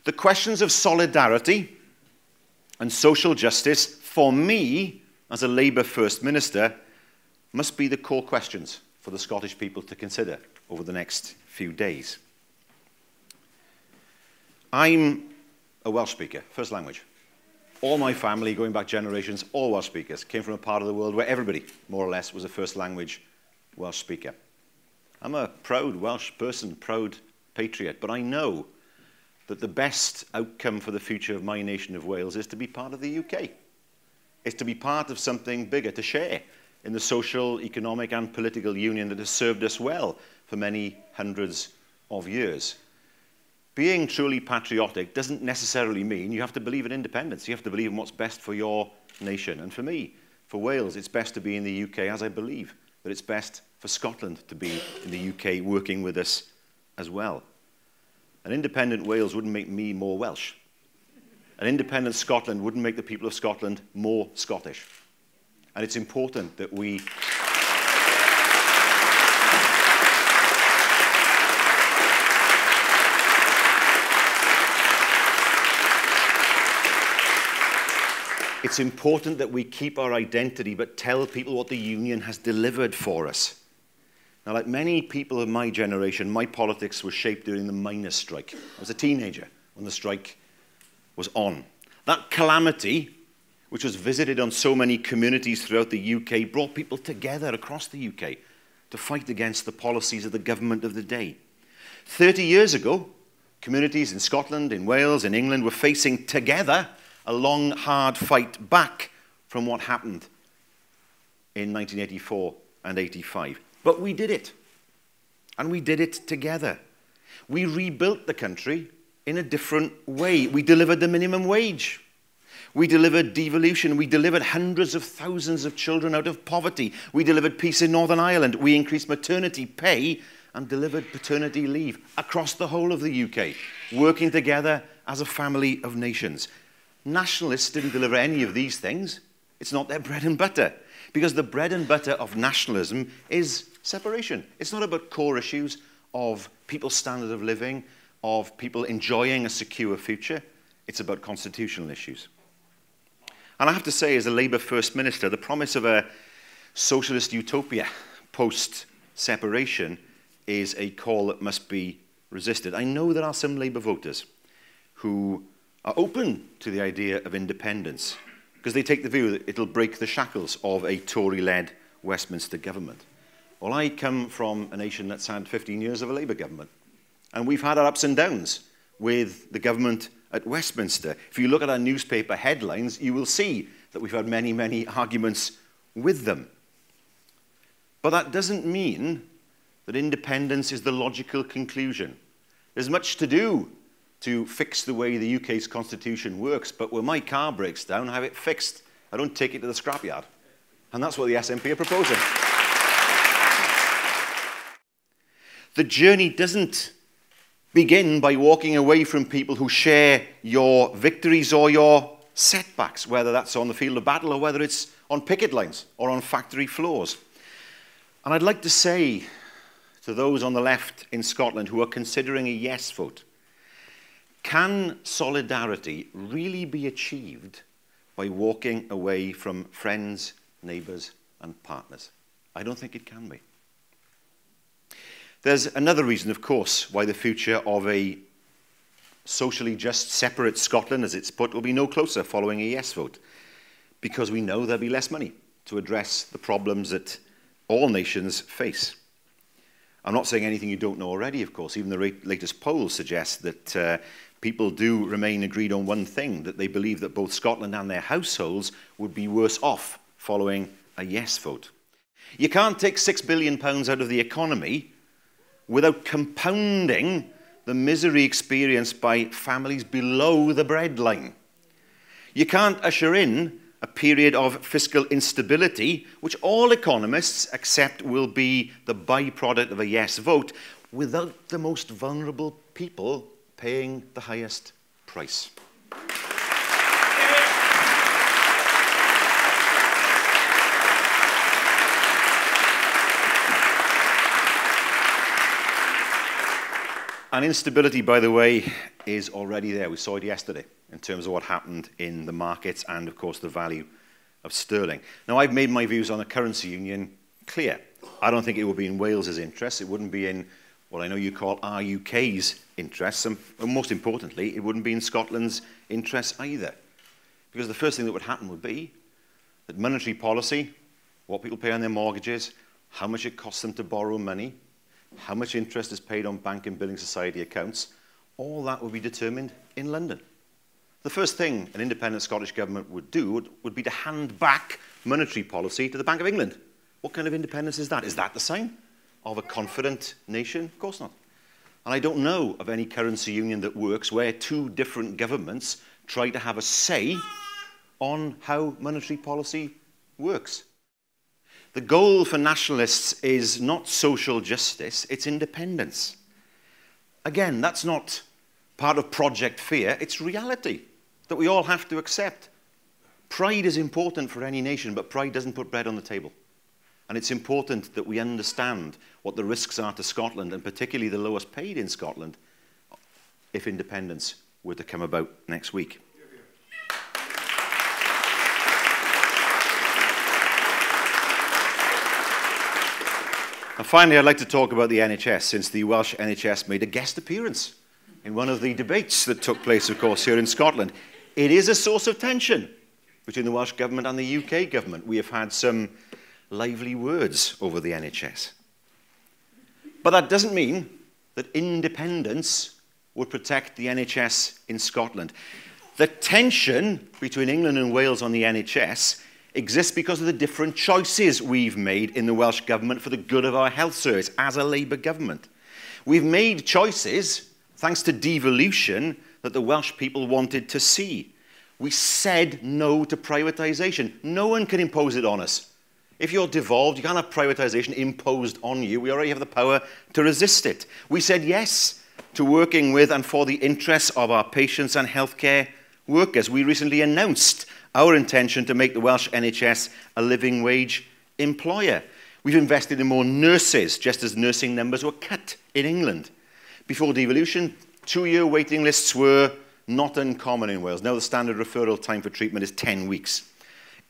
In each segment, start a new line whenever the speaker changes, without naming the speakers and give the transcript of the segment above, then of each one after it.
The questions of solidarity and social justice, for me, as a Labour First Minister, must be the core questions for the Scottish people to consider over the next few days. I'm a Welsh speaker, first language. All my family, going back generations, all Welsh speakers, came from a part of the world where everybody, more or less, was a first language Welsh speaker. I'm a proud Welsh person, proud patriot, but I know that the best outcome for the future of my nation of Wales is to be part of the UK. It's to be part of something bigger, to share in the social, economic and political union that has served us well for many hundreds of years. Being truly patriotic doesn't necessarily mean you have to believe in independence. You have to believe in what's best for your nation. And for me, for Wales, it's best to be in the UK, as I believe that it's best for Scotland to be in the UK, working with us as well. An independent Wales wouldn't make me more Welsh. An independent Scotland wouldn't make the people of Scotland more Scottish. And it's important that we... It's important that we keep our identity, but tell people what the union has delivered for us. Now, like many people of my generation, my politics was shaped during the miners' strike. I was a teenager when the strike was on. That calamity, which was visited on so many communities throughout the UK, brought people together across the UK to fight against the policies of the government of the day. 30 years ago, communities in Scotland, in Wales, in England were facing together a long, hard fight back from what happened in 1984 and 85. But we did it, and we did it together. We rebuilt the country in a different way. We delivered the minimum wage. We delivered devolution. We delivered hundreds of thousands of children out of poverty. We delivered peace in Northern Ireland. We increased maternity pay and delivered paternity leave across the whole of the UK, working together as a family of nations. Nationalists didn't deliver any of these things. It's not their bread and butter, because the bread and butter of nationalism is separation. It's not about core issues of people's standard of living, of people enjoying a secure future. It's about constitutional issues. And I have to say, as a Labour First Minister, the promise of a socialist utopia post-separation is a call that must be resisted. I know there are some Labour voters who are open to the idea of independence because they take the view that it'll break the shackles of a Tory-led Westminster government. Well, I come from a nation that's had 15 years of a Labour government, and we've had our ups and downs with the government at Westminster. If you look at our newspaper headlines, you will see that we've had many, many arguments with them. But that doesn't mean that independence is the logical conclusion. There's much to do to fix the way the UK's constitution works, but when my car breaks down, I have it fixed. I don't take it to the scrapyard. And that's what the SNP are proposing. The journey doesn't begin by walking away from people who share your victories or your setbacks, whether that's on the field of battle or whether it's on picket lines or on factory floors. And I'd like to say to those on the left in Scotland who are considering a yes vote, can solidarity really be achieved by walking away from friends, neighbours and partners? I don't think it can be. There's another reason, of course, why the future of a socially just, separate Scotland, as it's put, will be no closer following a yes vote, because we know there'll be less money to address the problems that all nations face. I'm not saying anything you don't know already, of course. Even the latest polls suggest that people do remain agreed on one thing, that they believe that both Scotland and their households would be worse off following a yes vote. You can't take £6 billion out of the economy without compounding the misery experienced by families below the breadline. You can't usher in a period of fiscal instability, which all economists accept will be the byproduct of a yes vote, without the most vulnerable people paying the highest price. And instability, by the way, is already there. We saw it yesterday in terms of what happened in the markets and, of course, the value of sterling. Now, I've made my views on the currency union clear. I don't think it would be in Wales's interest. It wouldn't be in what I know you call our UK's interests. And most importantly, it wouldn't be in Scotland's interests either. Because the first thing that would happen would be that monetary policy, what people pay on their mortgages, how much it costs them to borrow money, how much interest is paid on bank and building society accounts, all that would be determined in London. The first thing an independent Scottish government would do would be to hand back monetary policy to the Bank of England. What kind of independence is that? Is that the sign of a confident nation? Of course not. And I don't know of any currency union that works where two different governments try to have a say on how monetary policy works. The goal for nationalists is not social justice, it's independence. Again, that's not part of Project Fear, it's reality that we all have to accept. Pride is important for any nation, but pride doesn't put bread on the table. And it's important that we understand what the risks are to Scotland, and particularly the lowest paid in Scotland, if independence were to come about next week. And finally, I'd like to talk about the NHS, since the Welsh NHS made a guest appearance in one of the debates that took place, of course, here in Scotland. It is a source of tension between the Welsh Government and the UK Government. We have had some lively words over the NHS. But that doesn't mean that independence would protect the NHS in Scotland. The tension between England and Wales on the NHS exists because of the different choices we've made in the Welsh Government for the good of our health service as a Labour government. We've made choices, thanks to devolution, that the Welsh people wanted to see. We said no to privatisation. No one can impose it on us. If you're devolved, you can't have privatisation imposed on you. We already have the power to resist it. We said yes to working with and for the interests of our patients and healthcare workers. We recently announced our intention to make the Welsh NHS a living wage employer. We've invested in more nurses, just as nursing numbers were cut in England. Before devolution, 2-year waiting lists were not uncommon in Wales. Now the standard referral time for treatment is 10 weeks.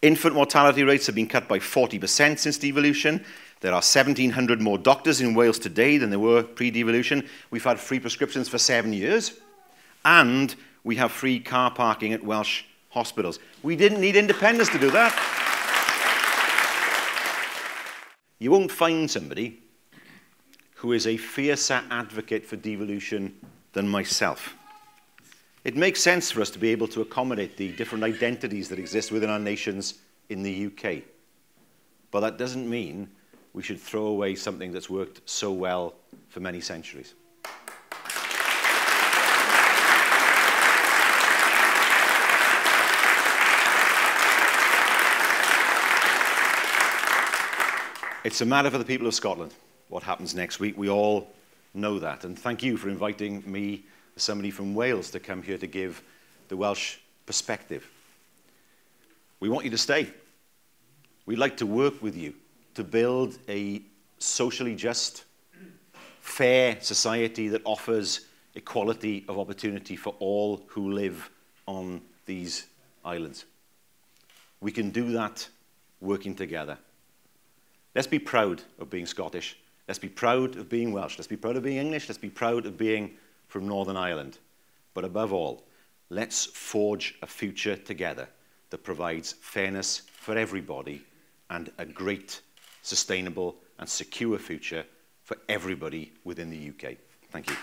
Infant mortality rates have been cut by 40% since devolution. There are 1,700 more doctors in Wales today than there were pre-devolution. We've had free prescriptions for 7 years. And we have free car parking at Welsh hospitals. We didn't need independence to do that. You won't find somebody who is a fiercer advocate for devolution than myself. It makes sense for us to be able to accommodate the different identities that exist within our nations in the UK. But that doesn't mean we should throw away something that's worked so well for many centuries. It's a matter for the people of Scotland, what happens next week. We all know that. And thank you for inviting me, somebody from Wales, to come here to give the Welsh perspective. We want you to stay. We'd like to work with you to build a socially just, fair society that offers equality of opportunity for all who live on these islands. We can do that working together. Let's be proud of being Scottish. Let's be proud of being Welsh. Let's be proud of being English. Let's be proud of being from Northern Ireland. But above all, let's forge a future together that provides fairness for everybody and a great, sustainable and secure future for everybody within the UK. Thank you.